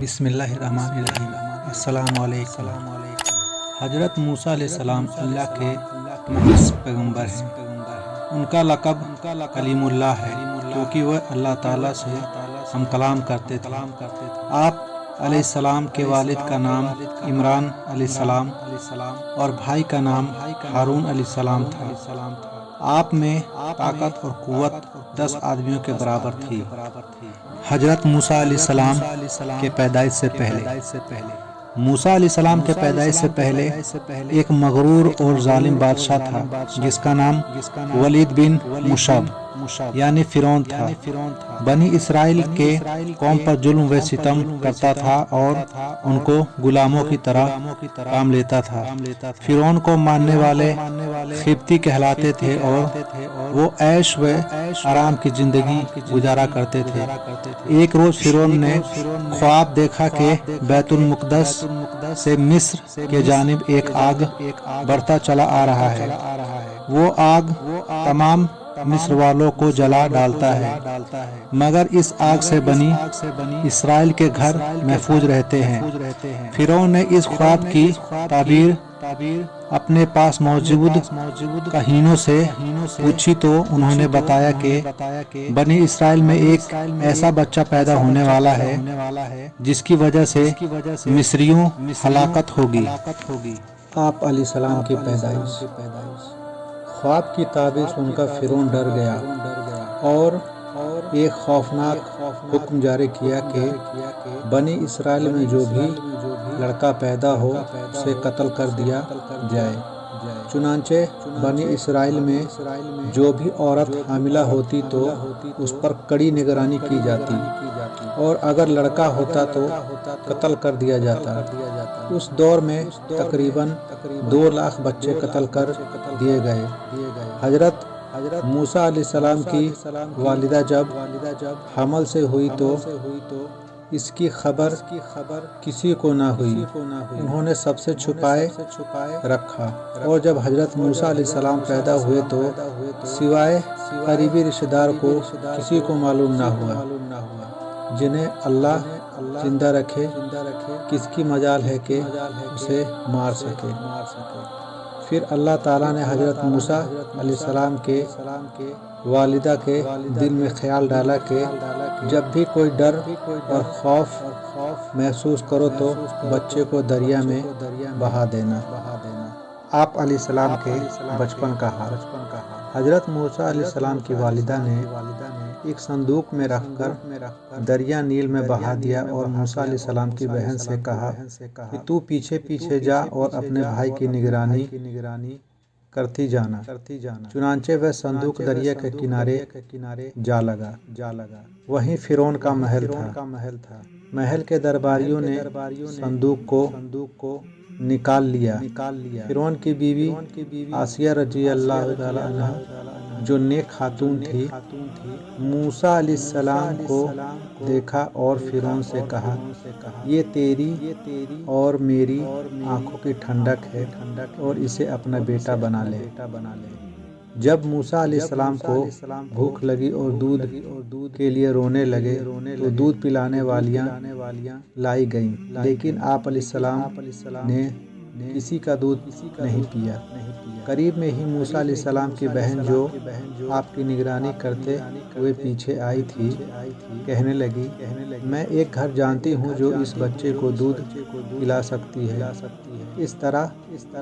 بسم اللہ الرحمن الرحیم۔ السلام علیکم۔ حضرت موسیٰ علیہ السلام اللہ کے محض پیغمبر ہیں۔ ان کا لقب کلیم اللہ ہے کیونکہ وہ اللہ تعالیٰ سے ہم کلام کرتے تھے۔ آپ علیہ السلام کے والد کا نام عمران علیہ السلام اور بھائی کا نام ہارون علیہ السلام تھا۔ آپ میں طاقت اور قوت 10 آدمیوں کے برابر تھی۔ حضرت موسیٰ علیہ السلام کے پیدائش سے پہلے موسیٰ علیہ السلام کے پیدائش سے پہلے ایک مغرور اور ظالم بادشاہ تھا جس کا نام ولید بن مشعب یعنی فرعون تھا۔ بنی اسرائیل کے قوم پر ظلم و ستم کرتا تھا اور ان کو غلاموں کی طرح کام لیتا تھا۔ فرعون کو ماننے والے قبطی کہلاتے تھے اور وہ عیش و آرام کی زندگی گزارا کرتے تھے۔ ایک روز فرعون نے خواب دیکھا کہ بیت المقدس سے مصر کے جانب ایک آگ بڑھتا چلا آ رہا ہے۔ وہ آگ تمام مصر والوں کو جلا ڈالتا ہے مگر اس آگ سے بنی اسرائیل کے گھر محفوظ رہتے ہیں۔ فرعون نے اس خواب کی تعبیر اپنے پاس موجود کہینوں سے پوچھی تو انہوں نے بتایا کہ بنی اسرائیل میں ایک ایسا بچہ پیدا ہونے والا ہے جس کی وجہ سے مصریوں ہلاکت ہوگی۔ آپ علیہ السلام کی پیدائش۔ خواب کی تعبیر سن کر فرعون ڈر گیا اور ایک خوفناک حکم جاری کیا کہ بنی اسرائیل میں جو بھی لڑکا پیدا ہو اسے قتل کر دیا جائے۔ چنانچہ بنی اسرائیل میں جو بھی عورت حاملہ ہوتی تو اس پر کڑی نگرانی کی جاتی اور اگر لڑکا ہوتا تو قتل کر دیا جاتا۔ اس دور میں تقریباً 2 لاکھ بچے قتل کر دیے گئے۔ حضرت موسیٰ علیہ السلام کی والدہ جب حمل سے ہوئی تو اس کی خبر کسی کو نہ ہوئی۔ انہوں نے سب سے چھپائے رکھا اور جب حضرت موسیٰ علیہ السلام پیدا ہوئے تو سوائے قریبی رشتہ دار کو کسی کو معلوم نہ ہوا۔ جنہیں اللہ زندہ رکھے کس کی مجال ہے کہ اسے مار سکے۔ پھر اللہ تعالیٰ نے حضرت موسیٰ علیہ السلام کے والدہ کے دل میں خیال ڈالا کہ جب بھی کوئی ڈر اور خوف محسوس کرو تو بچے کو دریا میں بہا دینا۔ آپ علیہ السلام کے بچپن کا حال۔ حضرت موسیٰ علیہ السلام کی والدہ نے ایک صندوق میں رکھ کر دریا نیل میں بہا دیا اور موسیٰ علیہ السلام کی بہن سے کہا کہ تو پیچھے پیچھے جا اور اپنے بھائی کی نگرانی کرتی جانا۔ چنانچہ وہ صندوق دریا کے کنارے جا لگا۔ وہیں فرعون کا محل تھا۔ محل کے درباریوں نے صندوق کو نکال لیا۔ فرعون کی بیوی آسیہ رضی اللہ عنہا جو نیک خاتون تھی موسیٰ علیہ السلام کو دیکھا اور فرعون سے کہا یہ تیری اور میری آنکھوں کی ٹھنڈک ہے اور اسے اپنا بیٹا بنا لے۔ جب موسیٰ علیہ السلام کو بھوک لگی اور دودھ کے لیے رونے لگے تو دودھ پلانے والیاں لائی گئیں لیکن آپ علیہ السلام نے کسی کا دودھ نہیں پیا۔ قریب میں ہی موسیٰ علیہ السلام کی بہن جو آپ کی نگرانی کرتے ہوئے پیچھے آئی تھی کہنے لگی میں ایک گھر جانتی ہوں جو اس بچے کو دودھ پلا سکتی ہے۔ اس طرح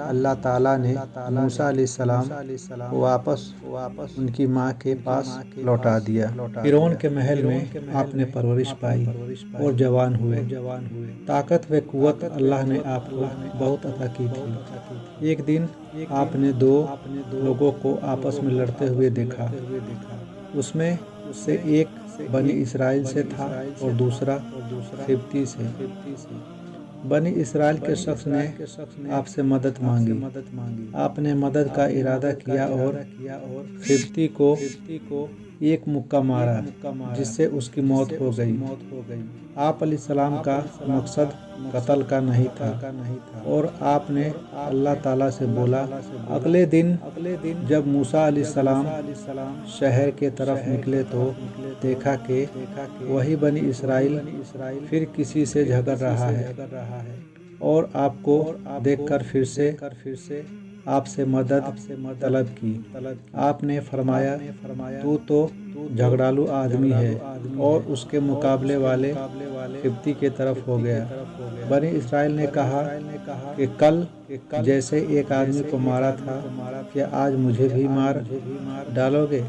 اللہ تعالیٰ نے موسیٰ علیہ السلام کو واپس ان کی ماں کے پاس لوٹا دیا۔ فرعون کے محل میں آپ نے پرورش پائی اور جوان ہوئے۔ طاقت و قوت اللہ نے آپ کو بہت عطا کی تھی۔ ایک دن آپ نے 2 لوگوں کو آپس میں لڑتے ہوئے دیکھا۔ اس میں سے ایک بنی اسرائیل سے تھا اور دوسرا قبطی سے۔ بنی اسرائیل کے شخص نے آپ سے مدد مانگی۔ آپ نے مدد کا ارادہ کیا اور قبطی کو ایک مکہ مارا جس سے اس کی موت ہو گئی۔ آپ علیہ السلام کا مقصد قتل کا نہیں تھا اور آپ نے اللہ تعالیٰ سے بولا۔ اگلے دن جب موسیٰ علیہ السلام شہر کے طرف نکلے تو دیکھا کہ وہی بنی اسرائیل پھر کسی سے جھگڑ رہا ہے اور آپ کو دیکھ کر پھر سے آپ سے مدد طلب کی۔ آپ نے فرمایا تو جھگڑالو آدمی ہے اور اس کے مقابلے والے قبطی کے طرف ہو گیا۔ بنی اسرائیل نے کہا کہ کل جیسے ایک آدمی کو مارا تھا کیا آج مجھے بھی مار ڈالو گے؟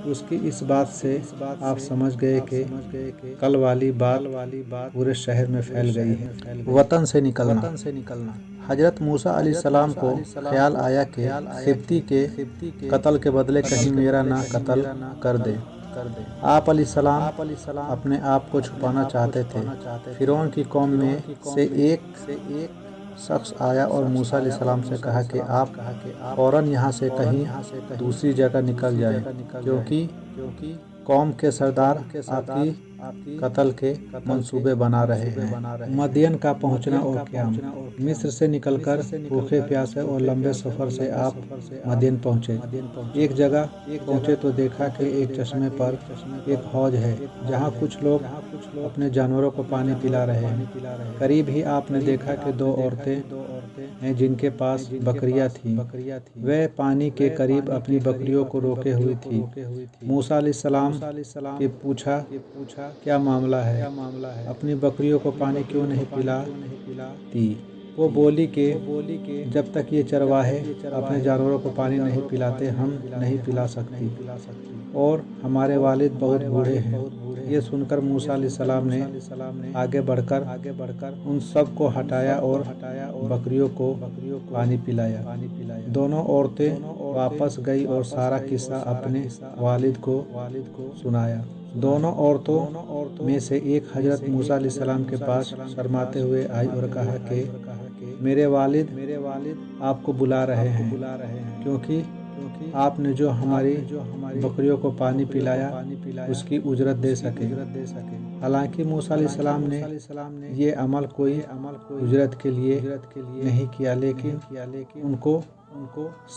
اس کی اس بات سے آپ سمجھ گئے کہ کل والی بات پورے شہر میں پھیل گئی ہے۔ وطن سے نکلنا۔ حضرت موسیٰ علیہ السلام کو خیال آیا کہ قبطی کے قتل کے بدلے کہیں میرا نہ قتل کر دے۔ آپ علیہ السلام اپنے آپ کو چھپانا چاہتے تھے۔ فرعون کی قوم میں سے ایک شخص آیا اور موسیٰ علیہ السلام سے کہا کہ آپ فوراً یہاں سے کہیں دوسری جگہ نکل جائیں کیونکہ قوم کے سردار آپ کی قتل کے منصوبے بنا رہے ہیں۔ مدین کا پہنچنا اور قیام۔ مصر سے نکل کر بھوکے پیاسے اور لمبے سفر سے آپ مدین پہنچے۔ ایک جگہ پہنچے تو دیکھا کہ ایک چشمے پر ایک حوض ہے جہاں کچھ لوگ اپنے جانوروں کو پانی پلا رہے ہیں۔ قریب ہی آپ نے دیکھا کہ دو عورتیں ہیں جن کے پاس بکریاں تھیں۔ وہ پانی کے قریب اپنی بکریوں کو روکے ہوئی تھی۔ موسیٰ علیہ السلام نے پوچھا کیا معاملہ ہے؟ اپنی بکریوں کو پانی کیوں نہیں پلاتی؟ وہ بولی کہ جب تک یہ چرواہے اپنے جانوروں کو پانی نہیں پلاتے ہم نہیں پلا سکتی اور ہمارے والد بہت بوڑھے ہیں۔ یہ سن کر موسیٰ علیہ السلام نے آگے بڑھ کر ان سب کو ہٹایا اور بکریوں کو پانی پلایا۔ دونوں عورتیں واپس گئی اور سارا قصہ اپنے والد کو سنایا۔ دونوں عورتوں میں سے ایک حضرت موسیٰ علیہ السلام کے پاس شرماتے ہوئے آئی اور کہا کہ میرے والد آپ کو بلا رہے ہیں کیونکہ آپ نے جو ہماری بکریوں کو پانی پلایا اس کی اجرت دے سکے۔ حالانکہ موسیٰ علیہ السلام نے یہ عمل کوئی اجرت کے لیے نہیں کیا لیکن ان کو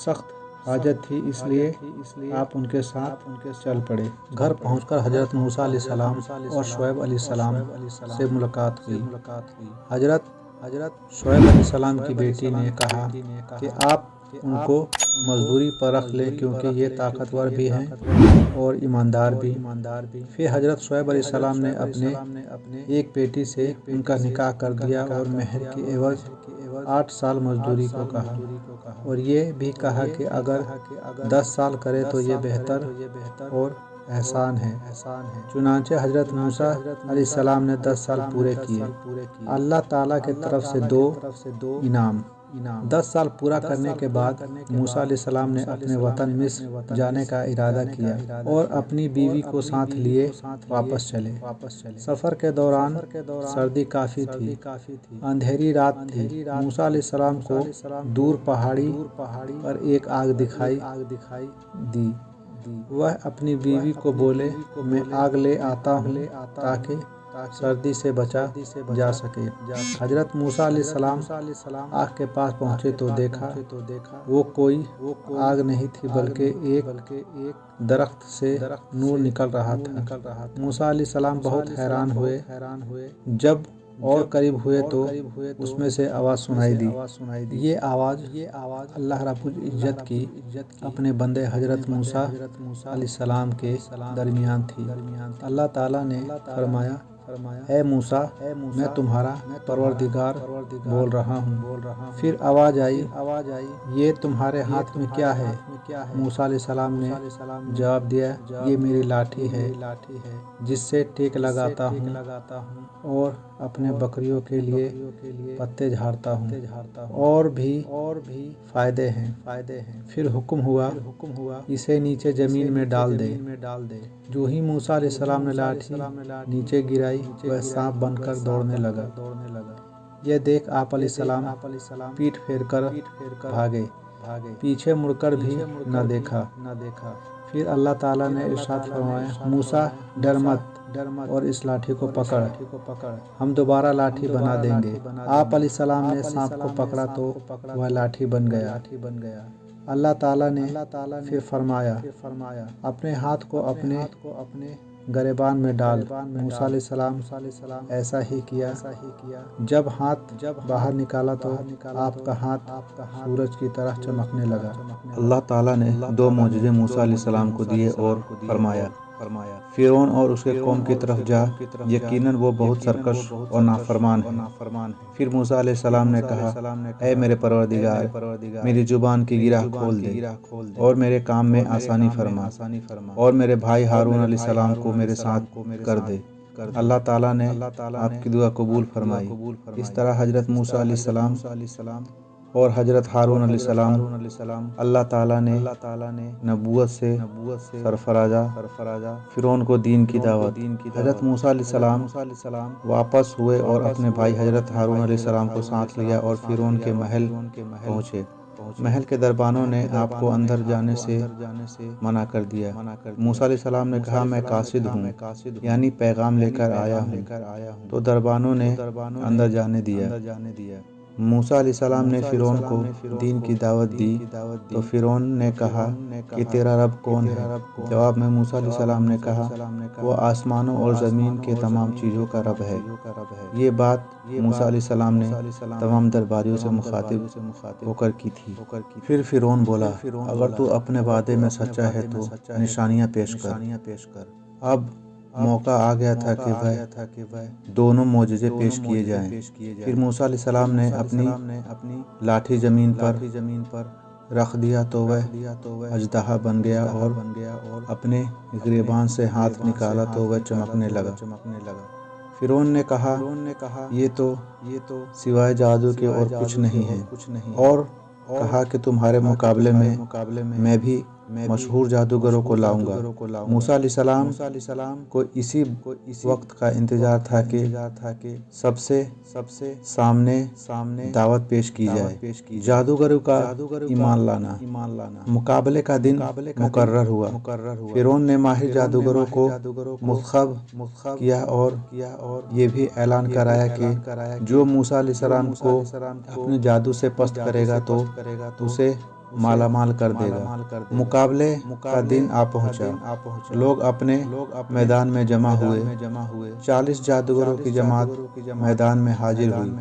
سخت حاجت تھی اس لیے آپ ان کے ساتھ چل پڑے۔ گھر پہنچ کر حضرت موسیٰ علیہ السلام اور شعیب علیہ السلام سے ملاقات ہوئی۔ حضرت شعیب علیہ السلام کی بیٹی نے کہا کہ آپ ان کو مزدوری پر رکھ لیں کیونکہ یہ طاقتور بھی ہیں اور ایماندار بھی۔ پھر حضرت شعیب علیہ السلام نے اپنے ایک بیٹی سے ان کا نکاح کر دیا اور مہر کے عوض 8 سال مزدوری کو کہا اور یہ بھی کہا کہ اگر 10 سال کرے تو یہ بہتر اور احسان ہے۔ چنانچہ حضرت موسیٰ علیہ السلام نے 10 سال پورے کیے۔ اللہ تعالیٰ کی طرف سے 2 انعام۔ 10 سال پورا کرنے کے بعد موسیٰ علیہ السلام نے اپنے وطن مصر جانے کا ارادہ کیا اور اپنی بیوی کو ساتھ لیے واپس چلے۔ سفر کے دوران سردی کافی تھی، اندھیری رات تھی۔ موسیٰ علیہ السلام کو دور پہاڑی پر ایک آگ دکھائی دی۔ وہ اپنی بیوی کو بولے میں آگ لے آتا ہوں تاکہ سردی سے بچا جا سکے۔ حضرت موسیٰ علیہ السلام آگ کے پاس پہنچے تو دیکھا وہ کوئی آگ نہیں تھی بلکہ ایک درخت سے نور نکل رہا تھا۔ موسیٰ علیہ السلام بہت حیران ہوئے۔ جب اور قریب ہوئے تو اس میں سے آواز سنائی دی۔ یہ آواز اللہ رب العزت کی اپنے بندے حضرت موسیٰ علیہ السلام کے درمیان تھی۔ اللہ تعالیٰ نے فرمایا اے موسیٰ میں تمہارا پروردگار بول رہا ہوں۔ پھر آواز آئی یہ تمہارے ہاتھ میں کیا ہے؟ موسیٰ علیہ السلام نے جواب دیا یہ میری لاٹھی ہے جس سے ٹیک لگاتا ہوں اور اپنے بکریوں کے لیے پتے جھاڑتا ہوں اور بھی فائدے ہیں۔ پھر حکم ہوا اسے نیچے زمین میں ڈال دے۔ جو ہی موسیٰ علیہ السلام نے لاٹھی نیچے گرائی وہ سانپ بن کر دوڑنے لگا۔ یہ دیکھ آپ علیہ السلام پیٹھ پھیر کر بھاگے، پیچھے مڑ کر بھی نہ دیکھا۔ پھر اللہ تعالیٰ نے ارشاد فرمایا موسیٰ ڈر مت اور اس لاٹھی کو پکڑ، ہم دوبارہ لاٹھی بنا دیں گے۔ آپ علیہ السلام نے سانپ کو پکڑا تو وہ لاٹھی بن گیا۔ اللہ تعالیٰ نے پھر فرمایا اپنے ہاتھ کو اپنے گریبان میں ڈال۔ موسیٰ علیہ السلام ایسا ہی کیا۔ جب ہاتھ باہر نکالا تو آپ کا ہاتھ سورج کی طرح چمکنے لگا۔ اللہ تعالیٰ نے 2 معجزے موسیٰ علیہ السلام کو دیے اور فرمایا فرعون اور اس کے قوم کی طرف جا، یقیناً وہ بہت سرکش اور نافرمان ہے۔ پھر موسیٰ علیہ السلام نے کہا اے میرے پروردگار، میری زبان کی گرہ کھول دے اور میرے کام میں آسانی فرما، اور میرے بھائی ہارون علیہ السلام کو میرے ساتھ کر دے۔ اللہ تعالیٰ نے آپ کی دعا قبول فرمائی۔ اس طرح حضرت موسیٰ علیہ السلام اور حضرت ہارون علیہ السلام اللہ تعالیٰ نے نبوت سے سرفرازہ فرعون کو دین کی دعوت۔ حضرت موسیٰ علیہ السلام واپس ہوئے اور اپنے بھائی حضرت ہارون علیہ السلام کو ساتھ لیا اور فرعون کے محل پہنچے۔ محل کے دربانوں نے آپ کو اندر جانے سے منع کر دیا۔ موسیٰ علیہ السلام نے کہا میں قاصد ہوں، یعنی پیغام لے کر آیا ہوں، تو دربانوں نے اندر جانے دیا۔ موسیٰ علیہ السلام نے فرعون کو دین کی دعوت دی تو فرعون نے کہا کہ تیرا رب کون ہے؟ جواب میں موسیٰ علیہ السلام نے کہا وہ آسمانوں اور زمین کے تمام چیزوں کا رب ہے۔ یہ بات موسیٰ علیہ السلام نے تمام درباریوں سے مخاطب ہو کر کی تھی۔ پھر فرعون بولا اگر تو اپنے وعدے میں سچا ہے تو نشانیاں پیش کر۔ اب موقع آ گیا تھا کہ وہ دونوں معجزے پیش کیے جائیں۔ پھر موسیٰ علیہ السلام نے اپنی لاٹھی زمین پر رکھ دیا تو وہ اژدہا بن گیا، اور اپنے گریبان سے ہاتھ نکالا تو وہ چمکنے لگا۔ فرعون نے کہا یہ تو سوائے جادو کے اور کچھ نہیں ہے، اور کہا کہ تمہارے مقابلے میں بھی مشہور جادوگروں کو لاؤں گا۔ موسیٰ علیہ السلام کو اسی وقت کا انتظار تھا کہ سب سے سامنے دعوت پیش کی جائے۔ جادوگروں کا ایمان لانا۔ مقابلے کا دن مقرر ہوا۔ فرعون نے ماہر جادوگروں کو منتخب کیا اور یہ بھی اعلان کرایا کہ جو موسیٰ علیہ السلام کو اپنے جادو سے پست کرے گا تو اسے مالا مال کر دے گا۔ مقابلے کا دن آ پہنچا۔ لوگ اپنے میدان میں جمع ہوئے۔ 40 جادوگروں کی جماعت میدان میں حاضر ہوئی۔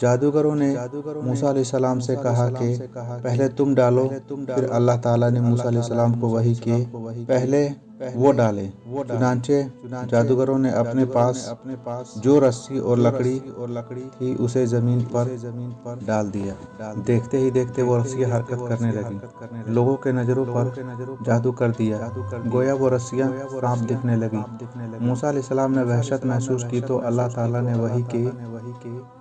جادوگروں نے موسیٰ علیہ السلام سے کہا کہ پہلے تم ڈالو۔ پھر اللہ تعالیٰ نے موسیٰ علیہ السلام کو وحی کی پہلے وہ ڈالے۔ چنانچہ جادوگروں نے اپنے پاس جو رسی اور لکڑی تھی اسے زمین پر ڈال دیا۔ دیکھتے ہی دیکھتے وہ رسیاں حرکت کرنے لگی۔ لوگوں کے نظروں پر جادو کر دیا، گویا وہ رسیاں سانپ دکھنے لگی۔ موسیٰ علیہ السلام نے وحشت محسوس کی تو اللہ تعالیٰ نے وحی کی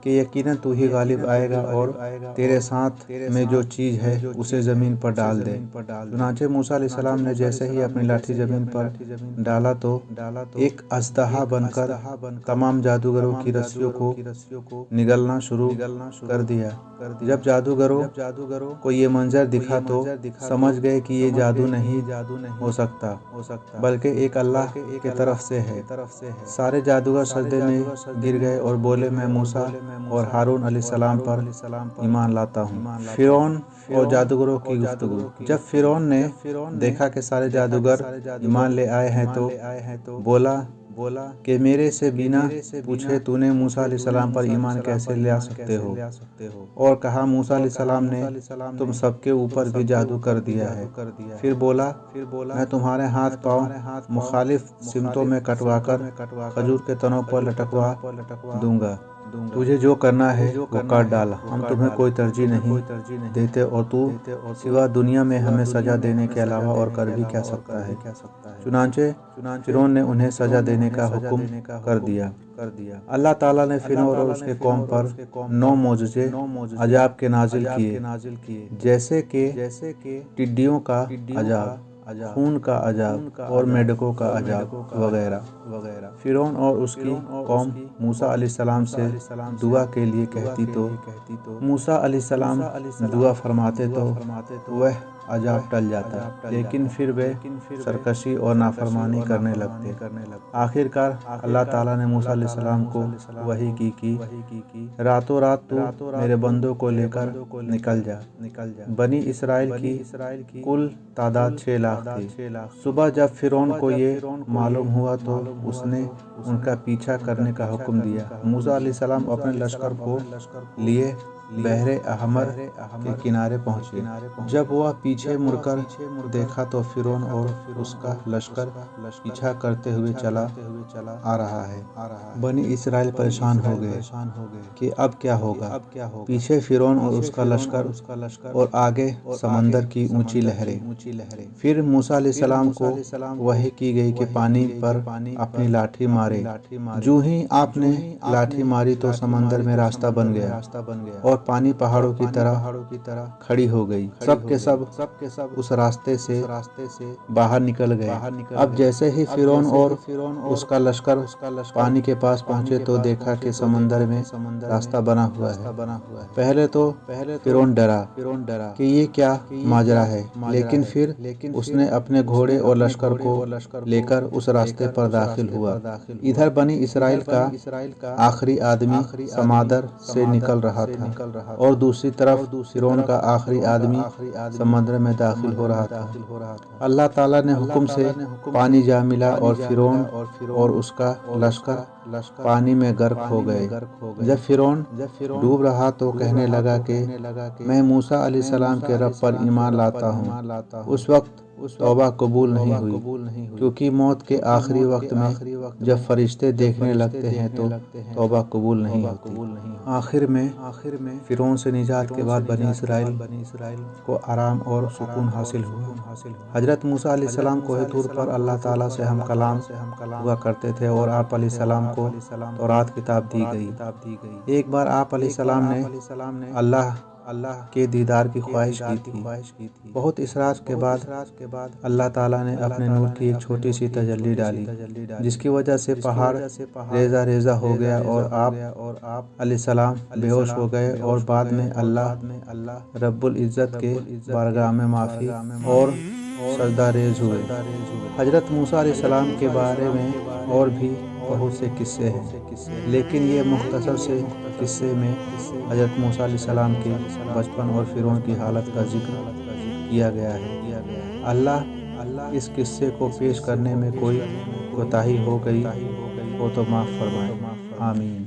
کہ یقیناً تو ہی غالب آئے گا اور تیرے ساتھ میں جو چیز ہے اسے زمین پر ڈال دے۔ چنانچہ موسیٰ علیہ السلام نے جیسے ہی اپنی لاٹھی زمین پر ڈالا تو ایک اژدہا بن کر تمام جادوگروں کی رسیوں کو نگلنا شروع کر دیا۔ جب جادوگروں کو یہ منظر دکھا تو سمجھ گئے کہ یہ جادو نہیں ہو سکتا بلکہ ایک اللہ کی طرف سے ہے۔ سارے جادوگر سجدے میں گر گئے اور بولے میں موسیٰ اور ہارون علیہ السلام پر ایمان لاتا ہوں۔ فرعون اور جادوگروں کی گفتگو۔ جب فرعون نے دیکھا کہ سارے جادوگر ایمان لے آئے ہیں تو بولا کہ میرے سے بنا پوچھے تو نے موسیٰ علیہ السلام پر ایمان کیسے لا سکتے ہو؟ اور کہا موسیٰ علیہ السلام نے تم سب کے اوپر بھی جادو کر دیا ہے۔ پھر بولا میں تمہارے ہاتھ پاؤں مخالف سمتوں میں کٹوا کر کھجور کے تنوں پر لٹکوا دوں گا۔ تجھے جو کرنا ہے وہ کر ڈال، ہم تمہیں کوئی ترجیح نہیں دیتے اور تو سوا دنیا میں ہمیں سزا دینے کے علاوہ اور کر بھی کیا سکتا ہے۔ چنانچہ فرعون نے انہیں سزا دینے کا حکم کر دیا۔ اللہ تعالیٰ نے فرعون اور اس کے قوم پر 9 معجزے عذاب کے نازل کیے، جیسے کہ ٹڈیوں کا عذاب، خون کا عذاب اور میڈکوں کا عذاب وغیرہ۔ فرعون اور اس کی قوم موسیٰ علیہ السلام سے دعا کے لیے کہتی تو موسیٰ علیہ السلام دعا فرماتے تو وہ عذاب ٹل جاتا، لیکن پھر وہ سرکشی اور نافرمانی کرنے لگتے۔ آخر کار اللہ تعالیٰ نے موسیٰ علیہ السلام کو وحی کی کہ راتوں رات تو میرے بندوں کو لے کر نکل جا۔ بنی اسرائیل کی کل تعداد 6 لاکھ تھی۔ صبح جب فرعون کو یہ معلوم ہوا تو اس نے ان کا پیچھا کرنے کا حکم دیا۔ موسیٰ علیہ السلام اپنے لشکر کو لیے بحر احمر کے کنارے پہنچے۔ جب وہ پیچھے مڑ کر دیکھا تو فرعون اور اس کا لشکر پیچھا کرتے ہوئے چلا آ رہا ہے۔ بنی اسرائیل پریشان ہو گئے کہ اب کیا ہوگا۔ پیچھے فرعون اور اس کا لشکر اور آگے سمندر کی اونچی لہریں۔ پھر موسیٰ علیہ السلام کو وحی کی گئی کہ پانی پر اپنی لاٹھی مارے۔ جو ہی آپ نے لاٹھی ماری تو سمندر میں راستہ بن گیا اور پانی پہاڑوں کی طرح کھڑی ہو گئی۔ سب کے سب اس راستے سے باہر نکل گئے۔ اب جیسے ہی فرعون اور اس کا لشکر پانی کے پاس پہنچے تو دیکھا کہ سمندر میں راستہ بنا ہوا ہے۔ پہلے تو فرعون ڈرا کہ یہ کیا ماجرا ہے، لیکن پھر اس نے اپنے گھوڑے اور لشکر کو لے کر اس راستے پر داخل ہوا۔ ادھر بنی اسرائیل کا آخری آدمی سمندر سے نکل رہا تھا اور دوسری طرف فرعون کا آخری آدمی سمندر میں داخل ہو رہا تھا۔ اللہ تعالیٰ نے حکم سے پانی جا ملا اور فرعون اور اس کا لشکر پانی میں غرق ہو گئے۔ جب فرعون ڈوب رہا تو کہنے لگا کہ میں موسیٰ علیہ السلام کے رب پر ایمان لاتا ہوں۔ اس وقت توبہ قبول نہیں ہوئی، کیونکہ موت کے آخری وقت میں جب فرشتے دیکھنے لگتے ہیں تو توبہ قبول نہیں ہوتی۔ آخر میں فرعون سے نجات کے بعد بنی اسرائیل کو آرام اور سکون حاصل ہوا۔ حضرت موسیٰ علیہ السلام کوہ طور پر اللہ تعالیٰ سے ہم کلام ہوا کرتے تھے اور آپ علیہ السلام کو تورات کتاب دی گئی۔ ایک بار آپ علیہ السلام نے اللہ کے دیدار کی خواہش کی تھی۔ بہت اصرار کے بعد اللہ تعالیٰ نے اپنے نور کی ایک چھوٹی سی تجلی ڈالی، جس کی وجہ سے پہاڑ ریزہ ریزہ ہو گیا اور آپ علیہ السلام بے ہوش ہو گئے اور بعد میں اللہ رب العزت کے بارگاہ میں معافی اور سجدہ ریز ہوئے۔ حضرت موسیٰ علیہ السلام کے بارے میں اور بھی بہت سے قصے ہیں، لیکن یہ مختصر سے قصے میں حضرت موسیٰ علیہ السلام کے بچپن اور فرعون کی حالت کا ذکر کیا گیا ہے۔ اللہ اس قصے کو پیش کرنے میں کوئی کوتاہی ہو گئی ہو تو معاف فرمائے، آمین۔